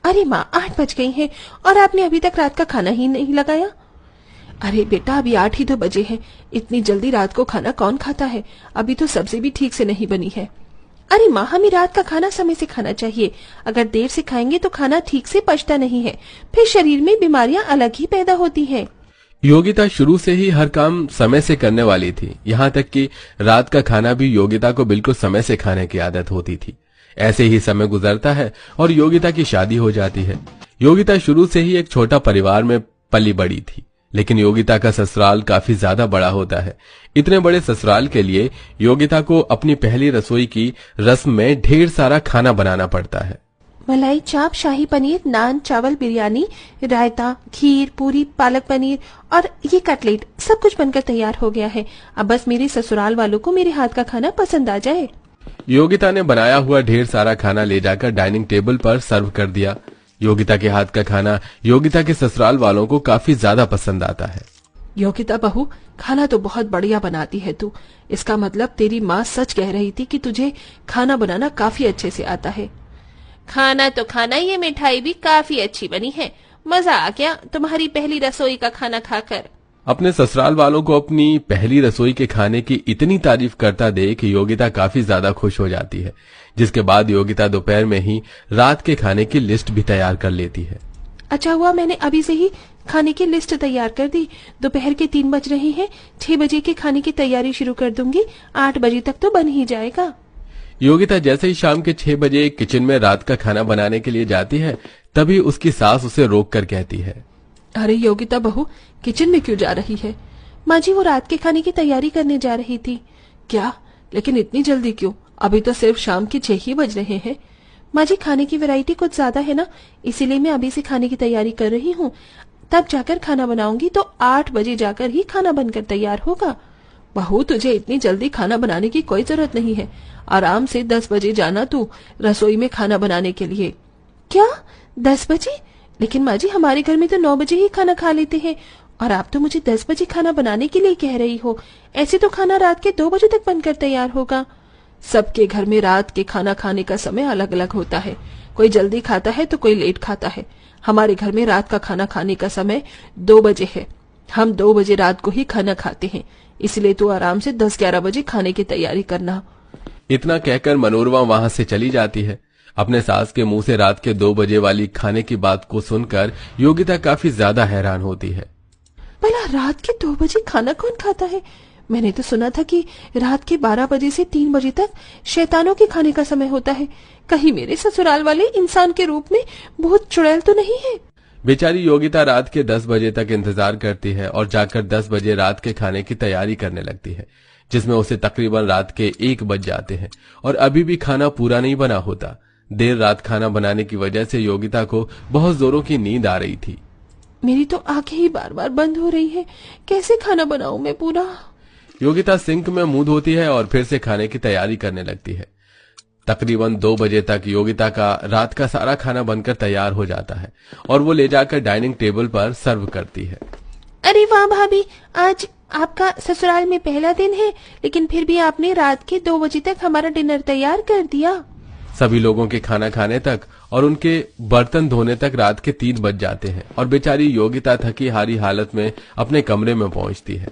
अरे माँ, 8 बज गई हैं और आपने अभी तक रात का खाना ही नहीं लगाया। अरे बेटा, अभी 8 ही तो बजे हैं, इतनी जल्दी रात को खाना कौन खाता है? अभी तो सब्जी भी ठीक से नहीं बनी है। अरे माँ, हमें रात का खाना समय से खाना चाहिए। अगर देर से खाएंगे तो खाना ठीक से पचता नहीं है, फिर शरीर में बीमारियां अलग ही पैदा होती हैं। योगिता शुरू से ही हर काम समय से करने वाली थी, यहाँ तक कि रात का खाना भी योगिता को बिल्कुल समय से खाने की आदत होती थी। ऐसे ही समय गुजरता है और योगिता की शादी हो जाती है। योगिता शुरू से ही एक छोटा परिवार में पली बड़ी थी, लेकिन योगिता का ससुराल काफी ज्यादा बड़ा होता है। इतने बड़े ससुराल के लिए योगिता को अपनी पहली रसोई की रस्म में ढेर सारा खाना बनाना पड़ता है। मलाई चाप, शाही पनीर, नान, चावल, बिरयानी, रायता, खीर, पूरी, पालक पनीर और ये कटलेट सब कुछ बनकर तैयार हो गया है। अब बस मेरे ससुराल वालों को मेरे हाथ का खाना पसंद आ जाए। योगिता ने बनाया हुआ ढेर सारा खाना ले जाकर डाइनिंग टेबल पर सर्व कर दिया। योगिता के हाथ का खाना योगिता के ससुराल वालों को काफी ज्यादा पसंद आता है। योगिता बहू, खाना तो बहुत बढ़िया बनाती है तू। इसका मतलब तेरी माँ सच कह रही थी कि तुझे खाना बनाना काफी अच्छे से आता है। खाना तो खाना, ये मिठाई भी काफी अच्छी बनी है। मजा आ गया तुम्हारी पहली रसोई का खाना खाकर। अपने ससुराल वालों को अपनी पहली रसोई के खाने की इतनी तारीफ करता देख योगिता काफी ज्यादा खुश हो जाती है, जिसके बाद योगिता दोपहर में ही रात के खाने की लिस्ट भी तैयार कर लेती है। अच्छा हुआ मैंने अभी से ही खाने की लिस्ट तैयार कर दी। दोपहर के 3 बज रहे हैं, 6 बजे के खाने की तैयारी शुरू कर दूंगी। 8 बजे तक तो बन ही जाएगा। योगिता जैसे ही शाम के 6 बजे किचन में रात का खाना बनाने के लिए जाती है, तभी उसकी सास उसे रोक कर कहती है, अरे योगिता बहू, किचन में क्यों जा रही है? माँ जी, वो रात के खाने की तैयारी करने जा रही थी। क्या? लेकिन इतनी जल्दी क्यों? अभी तो सिर्फ शाम के 6 ही बज रहे हैं। माँ जी, खाने की वैरायटी कुछ ज्यादा है ना, इसीलिए मैं अभी से खाने की तैयारी कर रही हूँ। तब जाकर खाना बनाऊंगी तो 8 बजे जाकर ही खाना बनकर तैयार होगा। बहू, तुझे इतनी जल्दी खाना बनाने की कोई जरूरत नहीं है। आराम से 10 बजे जाना तू रसोई में खाना बनाने के लिए। क्या 10 बजे? लेकिन माँ जी, हमारे घर में तो 9 बजे ही खाना खा लेते हैं और आप तो मुझे 10 बजे खाना बनाने के लिए कह रही हो। ऐसे तो खाना रात के 2 बजे तक बनकर तैयार होगा। सबके घर में रात के खाना खाने का समय अलग अलग होता है। कोई जल्दी खाता है तो कोई लेट खाता है। हमारे घर में रात का खाना खाने का समय 2 बजे है। हम 2 बजे रात को ही खाना खाते हैं, इसलिए तू आराम से 10-11 बजे खाने की तैयारी करना। इतना कहकर मनोरमा वहां से चली जाती है। अपने सास के मुंह से रात के 2 बजे वाली खाने की बात को सुनकर योगिता काफी ज्यादा हैरान होती है। भला रात के 2 बजे खाना कौन खाता है? मैंने तो सुना था कि रात के 12 बजे से 3 बजे तक शैतानों के खाने का समय होता है। कहीं मेरे ससुराल वाले इंसान के रूप में बहुत चुड़ैल तो नहीं है? बेचारी योगिता रात के 10 बजे तक इंतजार करती है और जाकर 10 बजे रात के खाने की तैयारी करने लगती है, जिसमें उसे तकरीबन रात के 1 बज जाते हैं और अभी भी खाना पूरा नहीं बना होता। देर रात खाना बनाने की वजह से योगिता को बहुत जोरों की नींद आ रही थी। मेरी तो आंखें ही बार बार बंद हो रही है, कैसे खाना बनाऊं मैं पूरा? योगिता सिंक में मुंह धोती है और फिर से खाने की तैयारी करने लगती है। तकरीबन 2 बजे तक योगिता का रात का सारा खाना बनकर तैयार हो जाता है और वो ले जाकर डाइनिंग टेबल पर सर्व करती है। अरे वाह भाभी, आज आपका ससुराल में पहला दिन है, लेकिन फिर भी आपने रात के 2 बजे तक हमारा डिनर तैयार कर दिया। सभी लोगों के खाना खाने तक और उनके बर्तन धोने तक रात के 3 बज जाते हैं और बेचारी योगिता थकी हारी हालत में अपने कमरे में पहुंचती है।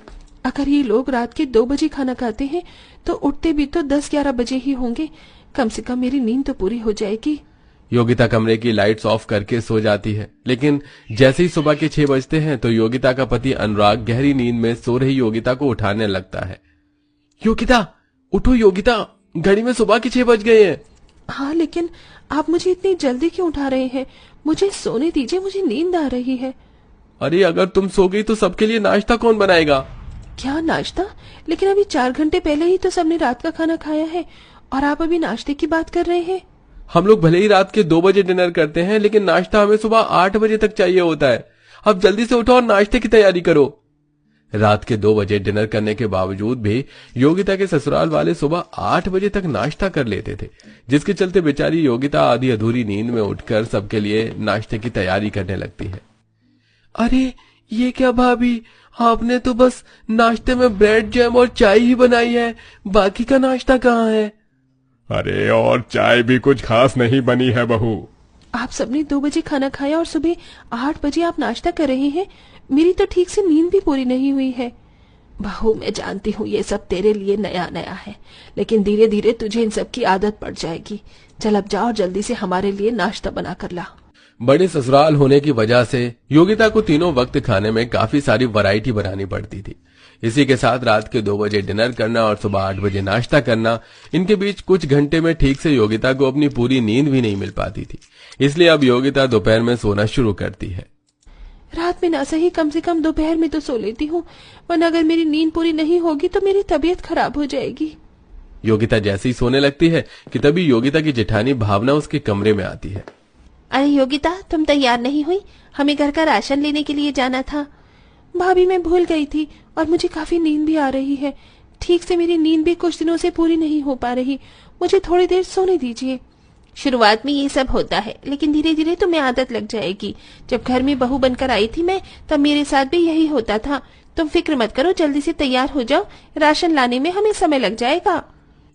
अगर ये लोग रात के 2 बजे खाना खाते हैं तो उठते भी तो 10-11 बजे ही होंगे। कम से कम मेरी नींद तो पूरी हो जाएगी। योगिता कमरे की लाइट्स ऑफ करके सो जाती है, लेकिन जैसे ही सुबह के 6 बजते हैं तो योगिता का पति अनुराग गहरी नींद में सो रही योगिता को उठाने लगता है। योगिता उठो, योगिता घड़ी में सुबह के 6 बज गए हैं। हाँ, लेकिन आप मुझे इतनी जल्दी क्यों उठा रहे हैं? मुझे सोने दीजिए, मुझे नींद आ रही है। अरे अगर तुम सो गई तो सबके लिए नाश्ता कौन बनाएगा? क्या नाश्ता? लेकिन अभी 4 घंटे पहले ही तो सबने रात का खाना खाया है और आप अभी नाश्ते की बात कर रहे हैं। हम लोग भले ही रात के 2 बजे डिनर करते हैं, लेकिन नाश्ता हमें सुबह 8 बजे तक चाहिए होता है। अब जल्दी से उठो और नाश्ते की तैयारी करो। रात के 2 बजे डिनर करने के बावजूद भी योगिता के ससुराल वाले सुबह 8 बजे तक नाश्ता कर लेते थे, जिसके चलते बेचारी योगिता आधी अधूरी नींद में उठकर सबके लिए नाश्ते की तैयारी करने लगती है। अरे ये क्या भाभी, आपने तो बस नाश्ते में ब्रेड जैम और चाय ही बनाई है, बाकी का नाश्ता कहाँ है? अरे और चाय भी कुछ खास नहीं बनी है बहू। आप सबने 2 बजे खाना खाया और सुबह 8 बजे आप नाश्ता कर रहे हैं। मेरी तो ठीक से नींद भी पूरी नहीं हुई है। बहू, मैं जानती हूँ ये सब तेरे लिए नया नया है, लेकिन धीरे धीरे तुझे इन सब की आदत पड़ जाएगी। चल अब जा और जल्दी से हमारे लिए नाश्ता बना कर ला। बड़े ससुराल होने की वजह से योगिता को तीनों वक्त खाने में काफी सारी वैरायटी बनानी पड़ती थी। इसी के साथ रात के 2 बजे डिनर करना और सुबह 8 बजे नाश्ता करना, इनके बीच कुछ घंटे में ठीक से योगिता को अपनी पूरी नींद भी नहीं मिल पाती थी। इसलिए अब योगिता दोपहर में सोना शुरू करती है। रात में ना सही कम से कम दोपहर में तो सो लेती हूँ, वरना अगर मेरी नींद पूरी नहीं होगी तो मेरी तबीयत खराब हो जाएगी। योगिता जैसे ही सोने लगती है कि तभी योगिता की जेठानी भावना उसके कमरे में आती है। अरे योगिता, तुम तैयार नहीं हुई? हमें घर का राशन लेने के लिए जाना था। भाभी, मैं भूल गई थी और मुझे काफी नींद भी आ रही है। ठीक से मेरी नींद भी कुछ दिनों से पूरी नहीं हो पा रही। मुझे थोड़ी देर सोने दीजिए। शुरुआत में ये सब होता है, लेकिन धीरे धीरे तुम्हें आदत लग जाएगी। जब घर में बहू बनकर आई थी मैं, तब मेरे साथ भी यही होता था। तुम फिक्र मत करो, जल्दी से तैयार हो जाओ, राशन लाने में हमें समय लग जाएगा।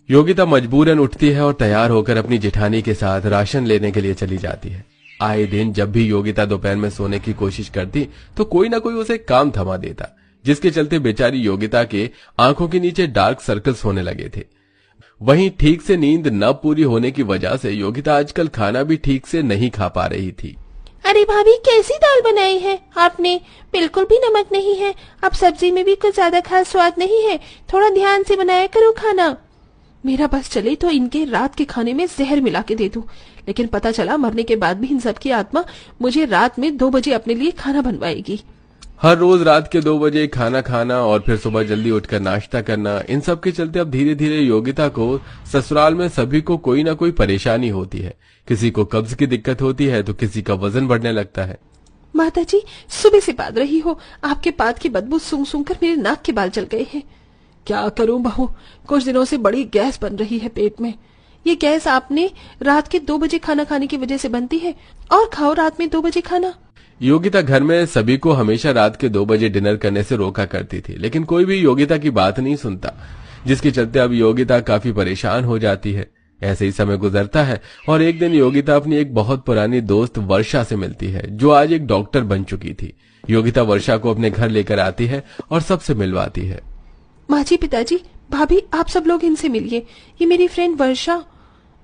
योगिता मजबूरन उठती है और तैयार होकर अपनी जेठानी के साथ राशन लेने के लिए चली जाती है। आए दिन जब भी योगिता दोपहर में सोने की कोशिश करती तो कोई ना कोई उसे काम थमा देता, जिसके चलते बेचारी योगिता के आंखों के नीचे डार्क सर्कल्स होने लगे थे। वहीं ठीक से नींद न पूरी होने की वजह से योगिता आजकल खाना भी ठीक से नहीं खा पा रही थी। अरे भाभी, कैसी दाल बनाई है आपने? बिल्कुल भी नमक नहीं है। अब सब्जी में भी कुछ ज्यादा खास स्वाद नहीं है। थोड़ा ध्यान से बनाया करो खाना। मेरा बस चले तो इनके रात के खाने में जहर मिला के दे दूं, लेकिन पता चला मरने के बाद भी इन सब की आत्मा मुझे रात में 2 बजे अपने लिए खाना बनवाएगी। हर रोज रात के 2 बजे खाना खाना और फिर सुबह जल्दी उठकर नाश्ता करना, इन सब के चलते अब धीरे धीरे योगिता को ससुराल में सभी को कोई ना कोई परेशानी होती है। किसी को कब्ज की दिक्कत होती है तो किसी का वजन बढ़ने लगता है। माताजी, सुबह से पाद रही हो, आपके पाद की बदबू सूंघ सूंघ कर मेरे नाक के बाल जल गए हैं। क्या करूं बहू, कुछ दिनों से बड़ी गैस बन रही है पेट में। ये गैस आपने रात के 2 बजे खाना खाने की वजह से बनती है। और खाओ रात में 2 बजे खाना। योगिता घर में सभी को हमेशा रात के 2 बजे डिनर करने से रोका करती थी, लेकिन कोई भी योगिता की बात नहीं सुनता, जिसके चलते अब योगिता काफी परेशान हो जाती है। ऐसे ही समय गुजरता है और एक दिन योगिता अपनी एक बहुत पुरानी दोस्त वर्षा से मिलती है, जो आज एक डॉक्टर बन चुकी थी। योगिता वर्षा को अपने घर लेकर आती है और सबसे मिलवाती है। माँ जी, पिताजी, भाभी, आप सब लोग इनसे मिलिए। ये मेरी फ्रेंड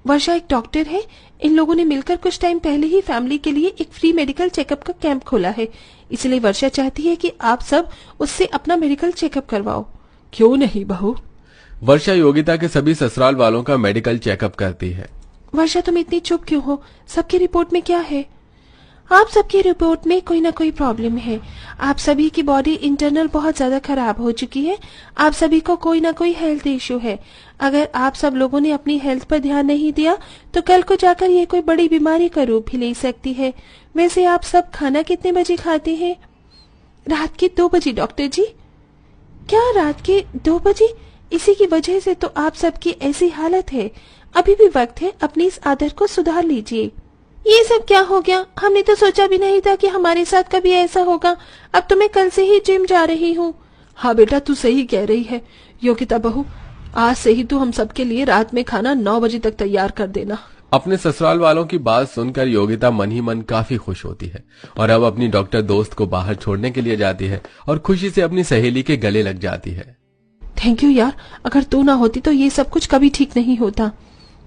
वर्षा एक डॉक्टर है। इन लोगों ने मिलकर कुछ टाइम पहले ही फैमिली के लिए एक फ्री मेडिकल चेकअप का कैंप खोला है। इसलिए वर्षा चाहती है कि आप सब उससे अपना मेडिकल चेकअप करवाओ। क्यों नहीं बहू? वर्षा योगिता के सभी ससुराल वालों का मेडिकल चेकअप करती है। वर्षा, तुम इतनी चुप क्यों हो? सबकी रिपोर्ट में क्या है? आप सबकी रिपोर्ट में कोई ना कोई प्रॉब्लम है। आप सभी की बॉडी इंटरनल बहुत ज्यादा खराब हो चुकी है। आप सभी को कोई ना कोई हेल्थ इश्यू है। अगर आप सब लोगों ने अपनी हेल्थ पर ध्यान नहीं दिया तो कल को जाकर ये कोई बड़ी बीमारी का रूप भी ले सकती है। वैसे आप सब खाना कितने बजे खाते हैं? रात के 2 बजे डॉक्टर जी। क्या रात के 2 बजे? इसी की वजह से तो आप सबकी ऐसी हालत है। अभी भी वक्त है, अपनी इस आदत को सुधार लीजिए। ये सब क्या हो गया? हमने तो सोचा भी नहीं था कि हमारे साथ कभी ऐसा होगा। अब तो मैं कल से ही जिम जा रही हूँ। हाँ बेटा, तू सही कह रही है। योगिता बहू, आज से ही तू हम सबके लिए रात में खाना 9 बजे तक तैयार कर देना। अपने ससुराल वालों की बात सुनकर योगिता मन ही मन काफी खुश होती है और अब अपनी डॉक्टर दोस्त को बाहर छोड़ने के लिए जाती है और खुशी से अपनी सहेली के गले लग जाती है। थैंक यू यार, अगर तू ना होती तो ये सब कुछ कभी ठीक नहीं होता।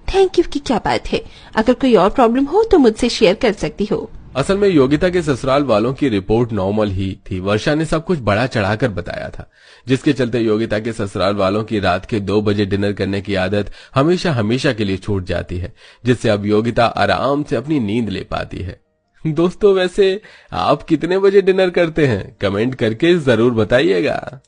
थैंक यू की क्या बात है? अगर कोई और प्रॉब्लम हो तो मुझसे शेयर कर सकती हो। असल में योगिता के ससुराल वालों की रिपोर्ट नॉर्मल ही थी। वर्षा ने सब कुछ बड़ा चढ़ाकर बताया था, जिसके चलते योगिता के ससुराल वालों की रात के 2 बजे डिनर करने की आदत हमेशा हमेशा के लिए छूट जाती है, जिससे अब योगिता आराम से अपनी नींद ले पाती है। दोस्तों, वैसे आप कितने बजे डिनर करते हैं? कमेंट करके जरूर बताइएगा।